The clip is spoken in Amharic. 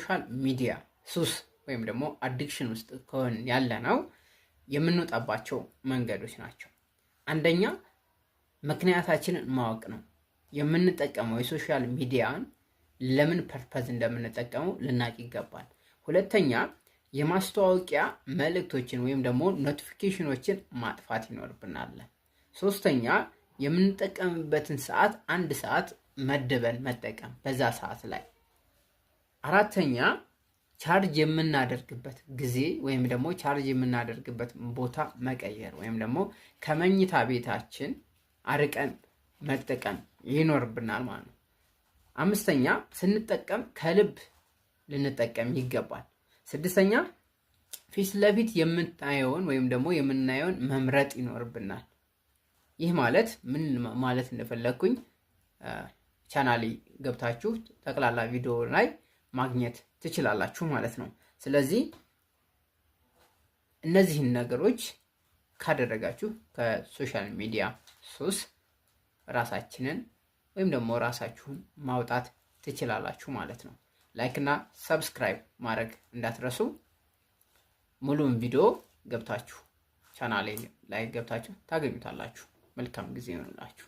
ሶሻል ሚዲያ ሱስ ወይም ደግሞ አዲክሽን ውስጥ ከሆን ያለ ነው የምንወጣባቸው መንገዶች ናቸው። አንደኛ ምክንያታችንን ማወቅ ነው። የምንጠቀመው የሶሻል ሚዲያን ለምን ፐርፐዝ እንደምንጠቀመው ልናቅ ይገባል። ሁለተኛ የማስተዋወቂያ መልእክቶችን ወይም ደግሞ ኖቲፊኬሽኖችን ማጥፋት ይኖርብናል። ሶስተኛ የምንጠቀምበትን ሰዓት 1 ሰዓት መድበን መጠቀም በዛ ሰዓት ላይ። አራተኛ ቻርጅ የምናደርግበት ጊዜ ወይም ደግሞ ቻርጅ የምናደርግበት ቦታ መቀየር ወይም ደግሞ ከመኝታ ቤታችን አርቀን መጠቀም ይኖርብናል ማለት ነው። አምስተኛ ስንጠቀም ከልብ ልንጠቀም ይገባል። ስድስተኛ ፊት ለፊት የምናየውን ወይም ደግሞ የምናየውን መምረጥ ይኖርብናል። ይህ ማለት ምን ማለት እንደፈለግኩኝ ቻናሌ ገብታችሁ ጠቅላላ ቪዲዮ ላይ ማግኘት ትችላላችሁ ማለት ነው። ስለዚህ እነዚህን ነገሮች ካደረጋችሁ ከሶሻል ሚዲያ ሱስ ራሳችንን ወይም ደግሞ ራሳችሁን ማውጣት ትችላላችሁ ማለት ነው። ላይክ እና ሰብስክራይብ ማድረግ እንዳትረሱ። ሙሉውን ቪዲዮ ገብታችሁ ቻናሌ ላይ ገብታችሁ ታገኙታላችሁ። መልካም ጊዜ ይሆንላችሁ።